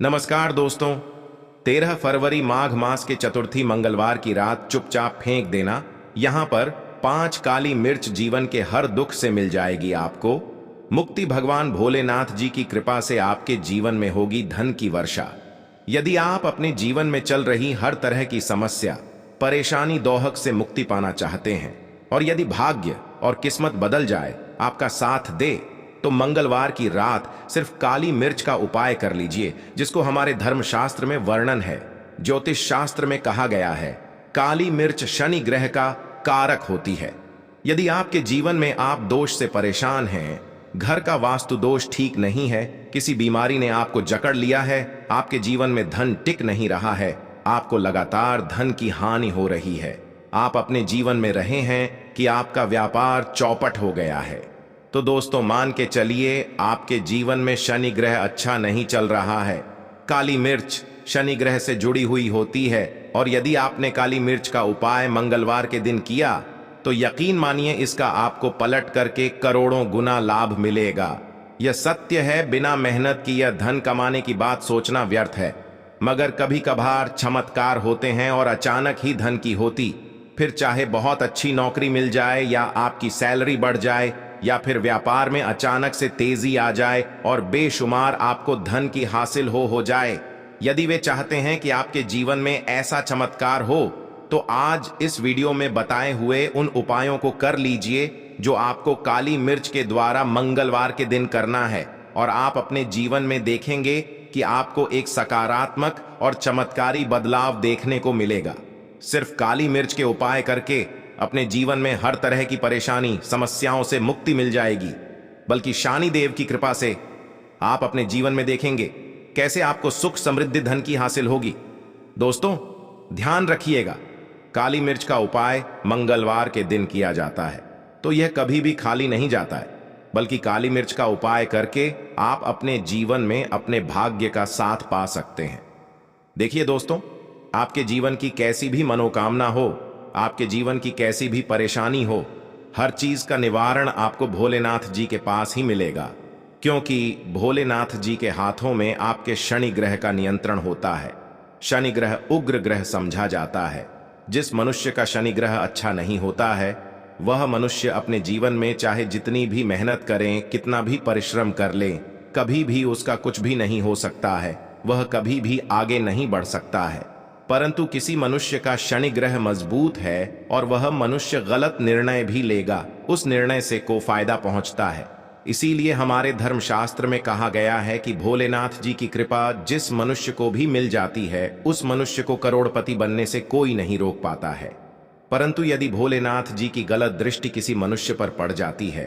नमस्कार दोस्तों। 13 फरवरी माघ मास के चतुर्थी मंगलवार की रात चुपचाप फेंक देना। यहां पर 5 काली मिर्च जीवन के हर दुख से मिल जाएगी आपको मुक्ति। भगवान भोलेनाथ जी की कृपा से आपके जीवन में होगी धन की वर्षा। यदि आप अपने जीवन में चल रही हर तरह की समस्या, परेशानी, दोहक से मुक्ति पाना चाहते हैं और यदि भाग्य और किस्मत बदल जाए, आपका साथ दे, तो मंगलवार की रात सिर्फ काली मिर्च का उपाय कर लीजिए, जिसको हमारे धर्मशास्त्र में वर्णन है। ज्योतिष शास्त्र में कहा गया है, काली मिर्च शनि ग्रह का कारक होती है। यदि आपके जीवन में आप दोष से परेशान हैं, घर का वास्तु दोष ठीक नहीं है, किसी बीमारी ने आपको जकड़ लिया है, आपके जीवन में धन टिक नहीं रहा है, आपको लगातार धन की हानि हो रही है, आप अपने जीवन में रहे हैं कि आपका व्यापार चौपट हो गया है, तो दोस्तों मान के चलिए आपके जीवन में शनि ग्रह अच्छा नहीं चल रहा है। काली मिर्च शनि ग्रह से जुड़ी हुई होती है और यदि आपने काली मिर्च का उपाय मंगलवार के दिन किया तो यकीन मानिए इसका आपको पलट करके करोड़ों गुना लाभ मिलेगा। यह सत्य है, बिना मेहनत की यह धन कमाने की बात सोचना व्यर्थ है। मगर कभी कभार चमत्कार होते हैं और अचानक ही धन की होती, फिर चाहे बहुत अच्छी नौकरी मिल जाए या आपकी सैलरी बढ़ जाए या फिर व्यापार में अचानक से तेजी आ जाए और बेशुमार आपको धन की हासिल हो जाए। यदि वे चाहते हैं कि आपके जीवन में ऐसा चमत्कार हो तो आज इस वीडियो में बताए हुए उन उपायों को कर लीजिए जो आपको काली मिर्च के द्वारा मंगलवार के दिन करना है, और आप अपने जीवन में देखेंगे कि आपको एक सकारात्मक और चमत्कारी बदलाव देखने को मिलेगा। सिर्फ काली मिर्च के उपाय करके अपने जीवन में हर तरह की परेशानी, समस्याओं से मुक्ति मिल जाएगी, बल्कि शनि देव की कृपा से आप अपने जीवन में देखेंगे कैसे आपको सुख, समृद्धि, धन की हासिल होगी। दोस्तों ध्यान रखिएगा, काली मिर्च का उपाय मंगलवार के दिन किया जाता है तो यह कभी भी खाली नहीं जाता है, बल्कि काली मिर्च का उपाय करके आप अपने जीवन में अपने भाग्य का साथ पा सकते हैं। देखिए दोस्तों, आपके जीवन की कैसी भी मनोकामना हो, आपके जीवन की कैसी भी परेशानी हो, हर चीज का निवारण आपको भोलेनाथ जी के पास ही मिलेगा, क्योंकि भोलेनाथ जी के हाथों में आपके शनि ग्रह का नियंत्रण होता है। शनि ग्रह उग्र ग्रह समझा जाता है। जिस मनुष्य का शनि ग्रह अच्छा नहीं होता है, वह मनुष्य अपने जीवन में चाहे जितनी भी मेहनत करें, कितना भी परिश्रम कर लें, कभी भी उसका कुछ भी नहीं हो सकता है, वह कभी भी आगे नहीं बढ़ सकता है। परंतु किसी मनुष्य का शनि ग्रह मजबूत है और वह मनुष्य गलत निर्णय भी लेगा, उस निर्णय से को फायदा पहुंचता है। इसीलिए हमारे धर्मशास्त्र में कहा गया है कि भोलेनाथ जी की कृपा जिस मनुष्य को भी मिल जाती है, उस मनुष्य को करोड़पति बनने से कोई नहीं रोक पाता है। परंतु यदि भोलेनाथ जी की गलत दृष्टि किसी मनुष्य पर पड़ जाती है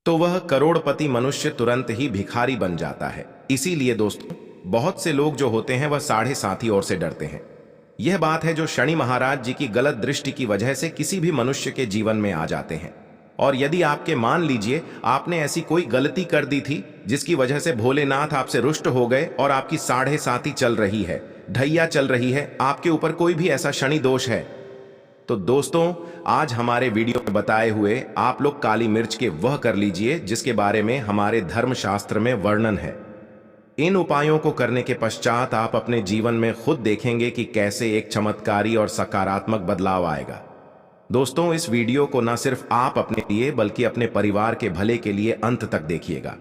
तो वह करोड़पति मनुष्य तुरंत ही भिखारी बन जाता है। इसीलिए दोस्तों, बहुत से लोग जो होते हैं वह 7.5 ओर से डरते हैं। यह बात है जो शनि महाराज जी की गलत दृष्टि की वजह से किसी भी मनुष्य के जीवन में आ जाते हैं। और यदि आपके मान लीजिए आपने ऐसी कोई गलती कर दी थी जिसकी वजह से भोलेनाथ आपसे रुष्ट हो गए और आपकी 7.5 चल रही है, ढैया चल रही है, आपके ऊपर कोई भी ऐसा शनि दोष है, तो दोस्तों आज हमारे वीडियो में बताए हुए आप लोग काली मिर्च के वह कर लीजिए जिसके बारे में हमारे धर्मशास्त्र में वर्णन है। इन उपायों को करने के पश्चात आप अपने जीवन में खुद देखेंगे कि कैसे एक चमत्कारी और सकारात्मक बदलाव आएगा। दोस्तों इस वीडियो को न सिर्फ आप अपने लिए बल्कि अपने परिवार के भले के लिए अंत तक देखिएगा,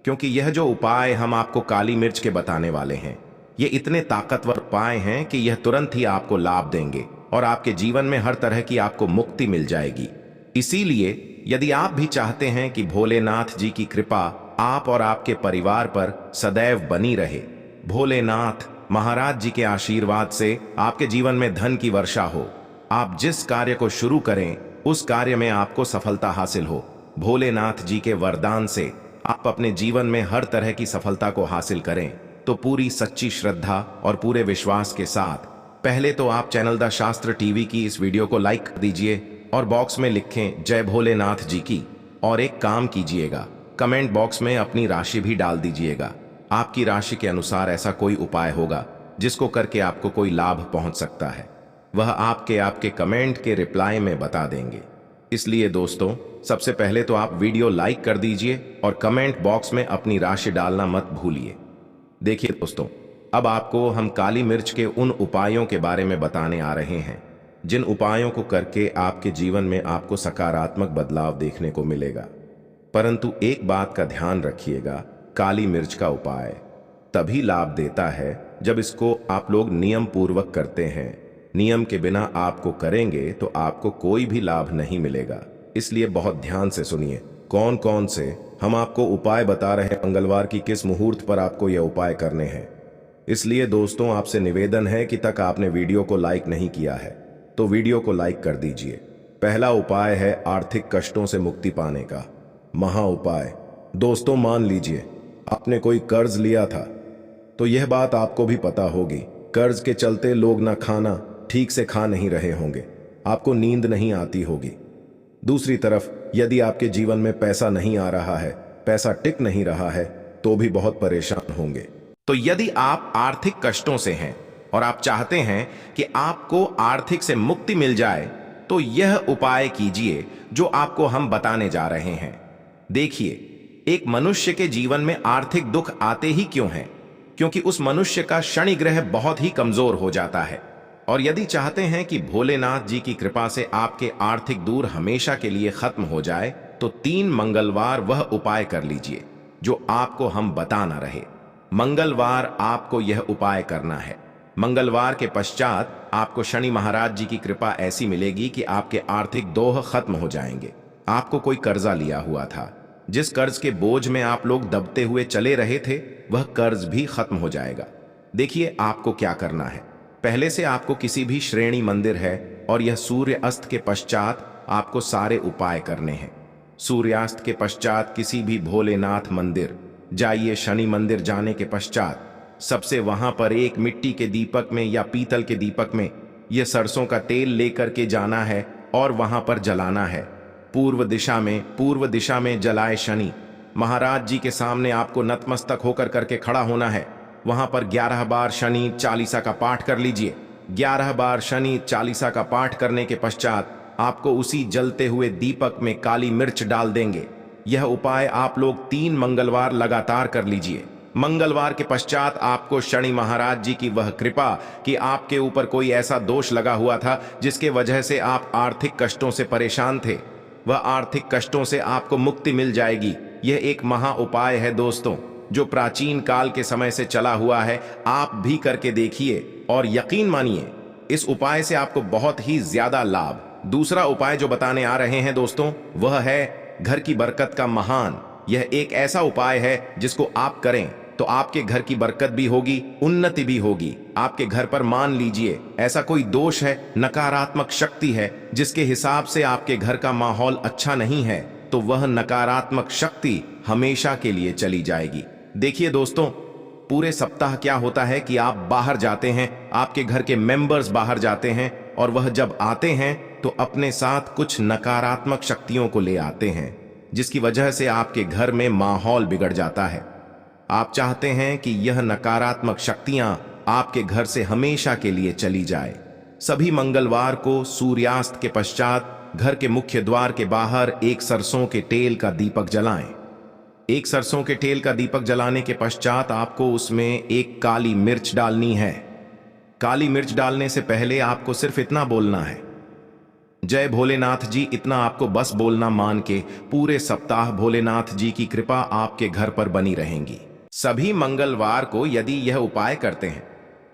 क्योंकि यह जो उपाय हम आपको काली मिर्च के बताने वाले हैं, ये इतने ताकतवर उपाय हैं कि यह तुरंत ही आपको लाभ देंगे और आपके जीवन में हर तरह की आपको मुक्ति मिल जाएगी। इसीलिए यदि आप भी चाहते हैं कि भोलेनाथ जी की कृपा आप और आपके परिवार पर सदैव बनी रहे, भोलेनाथ महाराज जी के आशीर्वाद से आपके जीवन में धन की वर्षा हो, आप जिस कार्य को शुरू करें उस कार्य में आपको सफलता हासिल हो, भोलेनाथ जी के वरदान से आप अपने जीवन में हर तरह की सफलता को हासिल करें, तो पूरी सच्ची श्रद्धा और पूरे विश्वास के साथ पहले तो आप चैनल द शास्त्र टीवी की इस वीडियो को लाइक कर दीजिए और बॉक्स में लिखें जय भोलेनाथ जी की, और एक काम कीजिएगा, कमेंट बॉक्स में अपनी राशि भी डाल दीजिएगा। आपकी राशि के अनुसार ऐसा कोई उपाय होगा जिसको करके आपको कोई लाभ पहुंच सकता है, वह आपके कमेंट के रिप्लाई में बता देंगे। इसलिए दोस्तों सबसे पहले तो आप वीडियो लाइक कर दीजिए और कमेंट बॉक्स में अपनी राशि डालना मत भूलिए। देखिए दोस्तों, अब आपको हम काली मिर्च के उन उपायों के बारे में बताने आ रहे हैं जिन उपायों को करके आपके जीवन में आपको सकारात्मक बदलाव देखने को मिलेगा। परंतु एक बात का ध्यान रखिएगा, काली मिर्च का उपाय तभी लाभ देता है जब इसको आप लोग नियम पूर्वक करते हैं। नियम के बिना आपको करेंगे तो आपको कोई भी लाभ नहीं मिलेगा। इसलिए बहुत ध्यान से सुनिए कौन कौन से हम आपको उपाय बता रहे हैं, मंगलवार की किस मुहूर्त पर आपको यह उपाय करने हैं। इसलिए दोस्तों आपसे निवेदन है कि तक आपने वीडियो को लाइक नहीं किया है तो वीडियो को लाइक कर दीजिए। पहला उपाय है आर्थिक कष्टों से मुक्ति पाने का महा उपाय। दोस्तों मान लीजिए आपने कोई कर्ज लिया था तो यह बात आपको भी पता होगी, कर्ज के चलते लोग ना खाना ठीक से खा नहीं रहे होंगे, आपको नींद नहीं आती होगी। दूसरी तरफ यदि आपके जीवन में पैसा नहीं आ रहा है, पैसा टिक नहीं रहा है तो भी बहुत परेशान होंगे। तो यदि आप आर्थिक कष्टों से हैं और आप चाहते हैं कि आपको आर्थिक से मुक्ति मिल जाए तो यह उपाय कीजिए जो आपको हम बताने जा रहे हैं। देखिए, एक मनुष्य के जीवन में आर्थिक दुख आते ही क्यों हैं? क्योंकि उस मनुष्य का शनि ग्रह बहुत ही कमजोर हो जाता है। और यदि चाहते हैं कि भोलेनाथ जी की कृपा से आपके आर्थिक दूर हमेशा के लिए खत्म हो जाए तो 3 मंगलवार वह उपाय कर लीजिए जो आपको हम बता ना रहे। मंगलवार आपको यह उपाय करना है। मंगलवार के पश्चात आपको शनि महाराज जी की कृपा ऐसी मिलेगी कि आपके आर्थिक दोह खत्म हो जाएंगे। आपको कोई कर्जा लिया हुआ था, जिस कर्ज के बोझ में आप लोग दबते हुए चले रहे थे, वह कर्ज भी खत्म हो जाएगा। देखिए आपको क्या करना है। पहले से आपको किसी भी श्रेणी मंदिर है और यह सूर्य अस्त के पश्चात आपको सारे उपाय करने हैं। सूर्यास्त के पश्चात किसी भी भोलेनाथ मंदिर जाइए। शनि मंदिर जाने के पश्चात सबसे वहां पर एक मिट्टी के दीपक में या पीतल के दीपक में यह सरसों का तेल लेकर के जाना है और वहां पर जलाना है। पूर्व दिशा में जलाए शनि महाराज जी के सामने आपको नतमस्तक होकर करके खड़ा होना है। वहां पर 11 बार शनि चालीसा का पाठ कर लीजिए। 11 बार शनि चालीसा का पाठ करने के पश्चात आपको उसी जलते हुए दीपक में काली मिर्च डाल देंगे। यह उपाय आप लोग 3 मंगलवार लगातार कर लीजिए। मंगलवार के पश्चात आपको शनि महाराज जी की वह कृपा कि आपके ऊपर कोई ऐसा दोष लगा हुआ था जिसके वजह से आप आर्थिक कष्टों से परेशान थे, वह आर्थिक कष्टों से आपको मुक्ति मिल जाएगी। यह एक महा उपाय है दोस्तों, जो प्राचीन काल के समय से चला हुआ है। आप भी करके देखिए और यकीन मानिए इस उपाय से आपको बहुत ही ज्यादा लाभ। दूसरा उपाय जो बताने आ रहे हैं दोस्तों, वह है घर की बरकत का महान। यह एक ऐसा उपाय है जिसको आप करें तो आपके घर की बरकत भी होगी, उन्नति भी होगी। आपके घर पर मान लीजिए ऐसा कोई दोष है, नकारात्मक शक्ति है जिसके हिसाब से आपके घर का माहौल अच्छा नहीं है, तो वह नकारात्मक शक्ति हमेशा के लिए चली जाएगी। देखिए दोस्तों, पूरे सप्ताह क्या होता है कि आप बाहर जाते हैं, आपके घर के मेंबर्स बाहर जाते हैं और वह जब आते हैं तो अपने साथ कुछ नकारात्मक शक्तियों को ले आते हैं, जिसकी वजह से आपके घर में माहौल बिगड़ जाता है। आप चाहते हैं कि यह नकारात्मक शक्तियां आपके घर से हमेशा के लिए चली जाए। सभी मंगलवार को सूर्यास्त के पश्चात घर के मुख्य द्वार के बाहर एक सरसों के तेल का दीपक जलाएं। एक सरसों के तेल का दीपक जलाने के पश्चात आपको उसमें एक काली मिर्च डालनी है। काली मिर्च डालने से पहले आपको सिर्फ इतना बोलना है, जय भोलेनाथ जी। इतना आपको बस बोलना मान के पूरे सप्ताह भोलेनाथ जी की कृपा आपके घर पर बनी रहेंगी। सभी मंगलवार को यदि यह उपाय करते हैं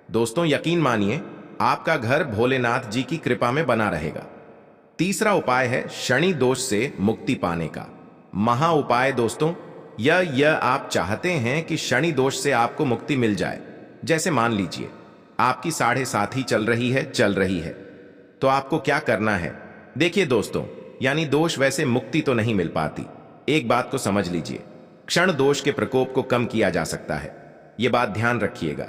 दोस्तों, यकीन मानिए आपका घर भोलेनाथ जी की कृपा में बना रहेगा। तीसरा उपाय है शनि दोष से मुक्ति पाने का महा उपाय। दोस्तों, यह आप चाहते हैं कि शनि दोष से आपको मुक्ति मिल जाए। जैसे मान लीजिए आपकी 7.5 ही चल रही है तो आपको क्या करना है। देखिए दोस्तों, यानी दोष वैसे मुक्ति तो नहीं मिल पाती। एक बात को समझ लीजिए, क्षण दोष के प्रकोप को कम किया जा सकता है। यह बात ध्यान रखिएगा।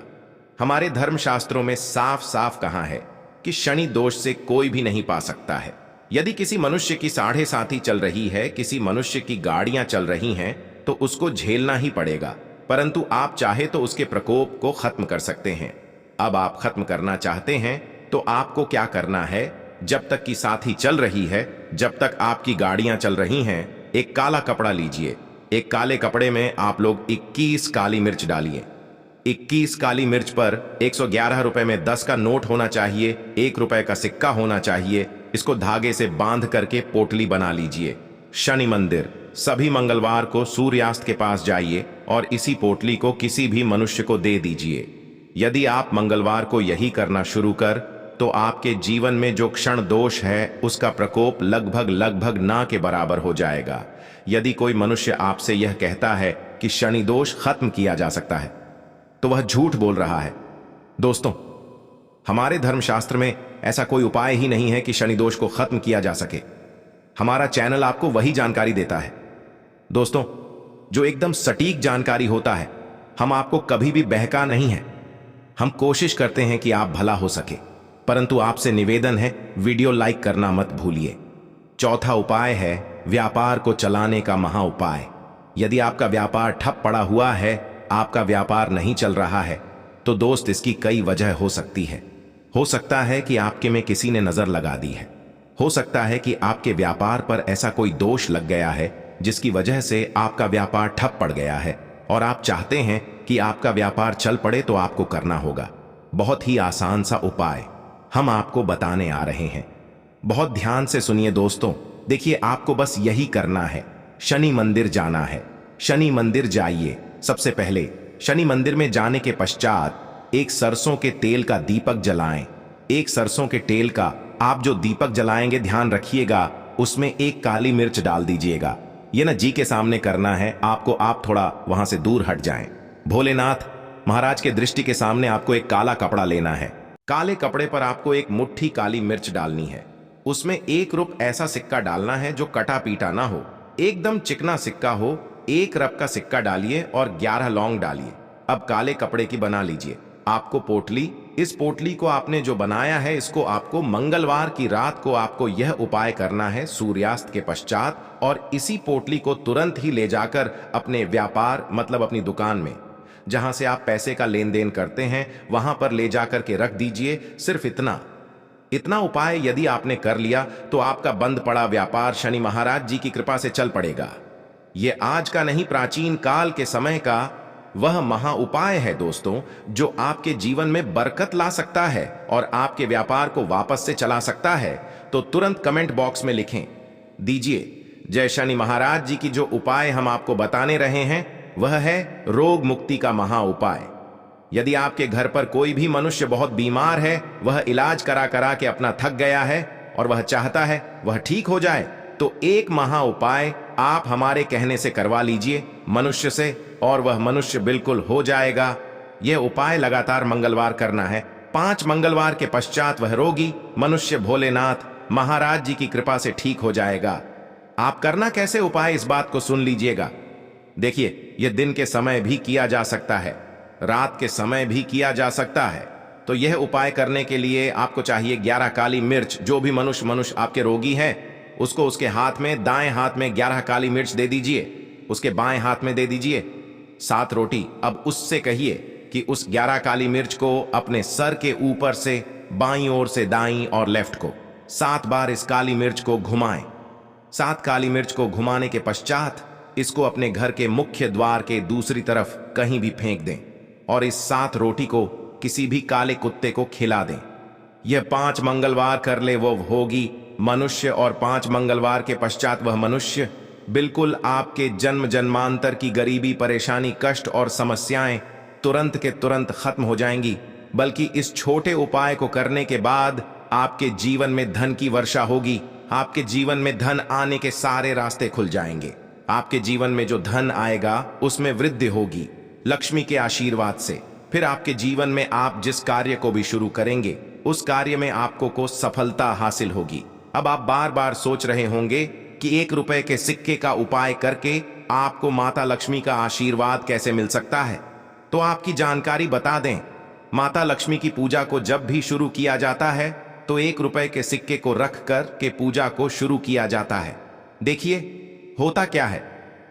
हमारे धर्मशास्त्रों में साफ साफ कहा है कि शनि दोष से कोई भी नहीं पा सकता है। यदि किसी मनुष्य की 7.5 ही चल रही है, किसी मनुष्य की गाड़ियां चल रही हैं, तो उसको झेलना ही पड़ेगा, परंतु आप चाहे तो उसके प्रकोप को खत्म कर सकते हैं। अब आप खत्म करना चाहते हैं तो आपको क्या करना है, जब तक की साथी चल रही है, जब तक आपकी गाड़ियां चल रही हैं, एक काला कपड़ा लीजिए। एक काले कपड़े में आप लोग 21 काली मिर्च डालिए। 21 काली मिर्च पर 111 रुपए में 10 का नोट होना चाहिए, 1 रुपए का सिक्का होना चाहिए। इसको धागे से बांध करके पोटली बना लीजिए। शनि मंदिर, सभी मंगलवार को सूर्यास्त के पास जाइए और इसी पोटली को किसी भी मनुष्य को दे दीजिए। यदि आप मंगलवार को यही करना शुरू कर तो आपके जीवन में जो क्षण दोष है उसका प्रकोप लगभग ना के बराबर हो जाएगा। यदि कोई मनुष्य आपसे यह कहता है कि शनि दोष खत्म किया जा सकता है तो वह झूठ बोल रहा है। दोस्तों, हमारे धर्मशास्त्र में ऐसा कोई उपाय ही नहीं है कि शनि दोष को खत्म किया जा सके। हमारा चैनल आपको वही जानकारी देता है दोस्तों, जो एकदम सटीक जानकारी होता है। हम आपको कभी भी बहका नहीं है। हम कोशिश करते हैं कि आप भला हो सके, परंतु आपसे निवेदन है वीडियो लाइक करना मत भूलिए। चौथा उपाय है व्यापार को चलाने का महा उपाय। यदि आपका व्यापार ठप पड़ा हुआ है, आपका व्यापार नहीं चल रहा है, तो दोस्त इसकी कई वजह हो सकती है। हो सकता है कि आपके में किसी ने नजर लगा दी है। हो सकता है कि आपके व्यापार पर ऐसा कोई दोष लग गया है जिसकी वजह से आपका व्यापार ठप पड़ गया है और आप चाहते हैं कि आपका व्यापार चल पड़े। तो आपको करना होगा बहुत ही आसान सा उपाय हम आपको बताने आ रहे हैं। बहुत ध्यान से सुनिए दोस्तों। देखिए, आपको बस यही करना है, शनि मंदिर जाना है। शनि मंदिर जाइए। सबसे पहले शनि मंदिर में जाने के पश्चात एक सरसों के तेल का दीपक जलाएं। एक सरसों के तेल का आप जो दीपक जलाएंगे, ध्यान रखिएगा उसमें एक काली मिर्च डाल दीजिएगा। ये ना जी के सामने करना है आपको, आप थोड़ा वहां से दूर हट जाएं। भोलेनाथ महाराज के दृष्टि के सामने आपको एक काला कपड़ा लेना है। काले कपड़े पर आपको एक मुट्ठी काली मिर्च डालनी है। उसमें 1 रुपया ऐसा सिक्का डालना है जो कटा पीटा ना हो, एकदम चिकना सिक्का हो। 1 रुपये का सिक्का डालिए और 11 लौंग डालिए। अब काले कपड़े की बना लीजिए आपको पोटली। इस पोटली को आपने जो बनाया है, इसको आपको मंगलवार की रात को आपको यह उपाय करना है सूर्यास्त के पश्चात, और इसी पोटली को तुरंत ही ले जाकर अपने व्यापार मतलब अपनी दुकान में जहां से आप पैसे का लेन देन करते हैं वहां पर ले जाकर के रख दीजिए। सिर्फ इतना उपाय यदि आपने कर लिया तो आपका बंद पड़ा व्यापार शनि महाराज जी की कृपा से चल पड़ेगा। यह आज का नहीं, प्राचीन काल के समय का वह महा उपाय है दोस्तों, जो आपके जीवन में बरकत ला सकता है और आपके व्यापार को वापस से चला सकता है। तो तुरंत कमेंट बॉक्स में लिखें दीजिए जय शनि महाराज जी की। जो उपाय हम आपको बताने रहे हैं वह है रोग मुक्ति का महा उपाय। यदि आपके घर पर कोई भी मनुष्य बहुत बीमार है, वह इलाज करा करा के अपना थक गया है और वह चाहता है वह ठीक हो जाए, तो एक महा उपाय आप हमारे कहने से करवा लीजिए मनुष्य से, और वह मनुष्य बिल्कुल हो जाएगा। यह उपाय लगातार मंगलवार करना है। 5 मंगलवार के पश्चात वह रोगी मनुष्य भोलेनाथ महाराज जी की कृपा से ठीक हो जाएगा। आप करना कैसे उपाय, इस बात को सुन लीजिएगा। देखिए, यह दिन के समय भी किया जा सकता है, रात के समय भी किया जा सकता है। तो यह उपाय करने के लिए आपको चाहिए 11 काली मिर्च। जो भी मनुष्य आपके रोगी है उसको उसके हाथ में, दाएं हाथ में 11 काली मिर्च दे दीजिए, उसके बाएं हाथ में दे दीजिए 7 रोटी। अब उससे कहिए कि उस 11 काली मिर्च को अपने सर के ऊपर से बाईं ओर से दाईं और लेफ्ट को 7 बार इस काली मिर्च को घुमाएं। 7 काली मिर्च को घुमाने के पश्चात इसको अपने घर के मुख्य द्वार के दूसरी तरफ कहीं भी फेंक दें और इस 7 रोटी को किसी भी काले कुत्ते को खिला दें। यह 5 मंगलवार कर ले वो होगी मनुष्य, और 5 मंगलवार के पश्चात वह मनुष्य बिल्कुल आपके जन्म जन्मांतर की गरीबी, परेशानी, कष्ट और समस्याएं तुरंत के तुरंत खत्म हो जाएंगी। बल्कि इस छोटे उपाय को करने के बाद आपके जीवन में धन की वर्षा होगी। आपके जीवन में धन आने के सारे रास्ते खुल जाएंगे। आपके जीवन में जो धन आएगा उसमें वृद्धि होगी लक्ष्मी के आशीर्वाद से। फिर आपके जीवन में आप जिस कार्य को भी शुरू करेंगे उस कार्य में आपको सफलता हासिल होगी। अब आप बार बार सोच रहे होंगे कि 1 रुपए के सिक्के का उपाय करके आपको माता लक्ष्मी का आशीर्वाद कैसे मिल सकता है। तो आपकी जानकारी बता दें, माता लक्ष्मी की पूजा को जब भी शुरू किया जाता है तो 1 रुपए के सिक्के को रख कर के पूजा को शुरू किया जाता है। देखिए होता क्या है,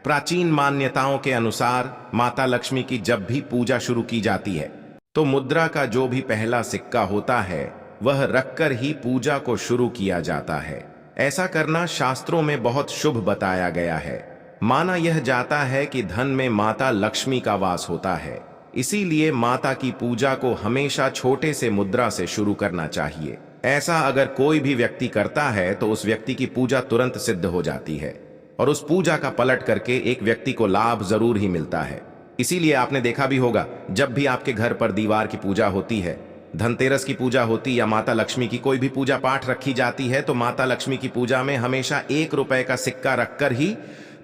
प्राचीन मान्यताओं के अनुसार माता लक्ष्मी की जब भी पूजा शुरू की जाती है तो मुद्रा का जो भी पहला सिक्का होता है वह रखकर ही पूजा को शुरू किया जाता है। ऐसा करना शास्त्रों में बहुत शुभ बताया गया है। माना यह जाता है कि धन में माता लक्ष्मी का वास होता है, इसीलिए माता की पूजा को हमेशा छोटे से मुद्रा से शुरू करना चाहिए। ऐसा अगर कोई भी व्यक्ति करता है तो उस व्यक्ति की पूजा तुरंत सिद्ध हो जाती है और उस पूजा का पलट करके एक व्यक्ति को लाभ जरूर ही मिलता है। इसीलिए आपने देखा भी होगा, जब भी आपके घर पर दीवार की पूजा होती है, धनतेरस की पूजा होती या माता लक्ष्मी की कोई भी पूजा पाठ रखी जाती है, तो माता लक्ष्मी की पूजा में हमेशा 1 रुपए का सिक्का रखकर ही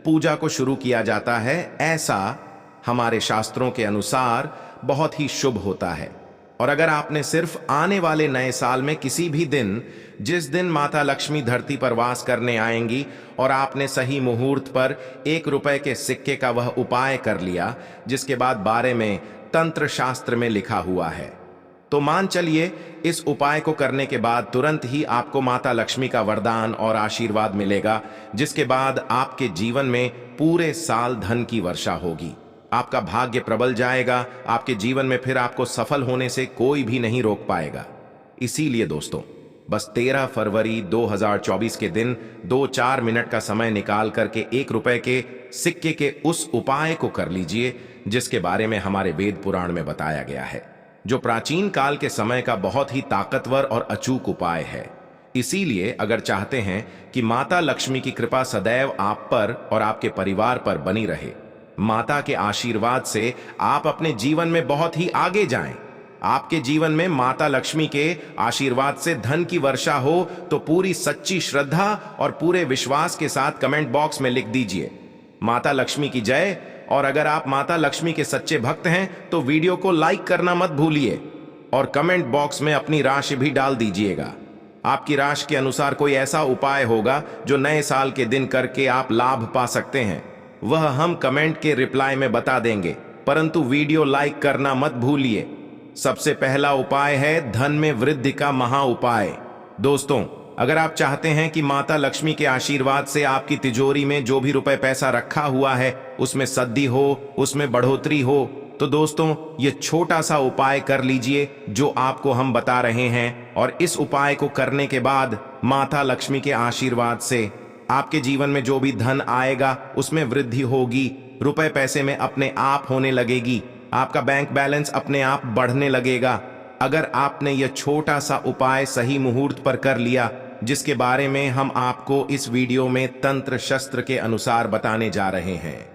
पूजा को शुरू किया जाता है। ऐसा हमारे शास्त्रों के अनुसार बहुत ही शुभ होता है। और अगर आपने सिर्फ आने वाले नए साल में किसी भी दिन, जिस दिन माता लक्ष्मी धरती पर वास करने आएंगी, और आपने सही मुहूर्त पर 1 रुपए के सिक्के का वह उपाय कर लिया जिसके बाद बारे में तंत्र शास्त्र में लिखा हुआ है, तो मान चलिए इस उपाय को करने के बाद तुरंत ही आपको माता लक्ष्मी का वरदान और आशीर्वाद मिलेगा, जिसके बाद आपके जीवन में पूरे साल धन की वर्षा होगी। आपका भाग्य प्रबल जाएगा। आपके जीवन में फिर आपको सफल होने से कोई भी नहीं रोक पाएगा। इसीलिए दोस्तों, बस 13 फरवरी 2024 के दिन 2-4 मिनट का समय निकाल करके 1 रुपए के सिक्के के उस उपाय को कर लीजिए जिसके बारे में हमारे वेद पुराण में बताया गया है, जो प्राचीन काल के समय का बहुत ही ताकतवर और अचूक उपाय है। इसीलिए अगर चाहते हैं कि माता लक्ष्मी की कृपा सदैव आप पर और आपके परिवार पर बनी रहे, माता के आशीर्वाद से आप अपने जीवन में बहुत ही आगे जाएं, आपके जीवन में माता लक्ष्मी के आशीर्वाद से धन की वर्षा हो, तो पूरी सच्ची श्रद्धा और पूरे विश्वास के साथ कमेंट बॉक्स में लिख दीजिए माता लक्ष्मी की जय। और अगर आप माता लक्ष्मी के सच्चे भक्त हैं तो वीडियो को लाइक करना मत भूलिए और कमेंट बॉक्स में अपनी राशि भी डाल दीजिएगा। आपकी राशि के अनुसार कोई ऐसा उपाय होगा जो नए साल के दिन करके आप लाभ पा सकते हैं, वह हम कमेंट के रिप्लाई में बता देंगे, परंतु वीडियो लाइक करना मत भूलिए। सबसे पहला उपाय है धन में वृद्धि का महा उपाय। दोस्तों, अगर आप चाहते हैं कि माता लक्ष्मी के आशीर्वाद से आपकी तिजोरी में जो भी रुपए पैसा रखा हुआ है उसमें सद्दी हो, उसमें बढ़ोतरी हो, तो दोस्तों ये छोटा सा उपाय कर लीजिए जो आपको हम बता रहे हैं। और इस उपाय को करने के बाद माता लक्ष्मी के आशीर्वाद से आपके जीवन में जो भी धन आएगा उसमें वृद्धि होगी, रुपए पैसे में अपने आप होने लगेगी, आपका बैंक बैलेंस अपने आप बढ़ने लगेगा। अगर आपने यह छोटा सा उपाय सही मुहूर्त पर कर लिया, जिसके बारे में हम आपको इस वीडियो में तंत्र शस्त्र के अनुसार बताने जा रहे हैं।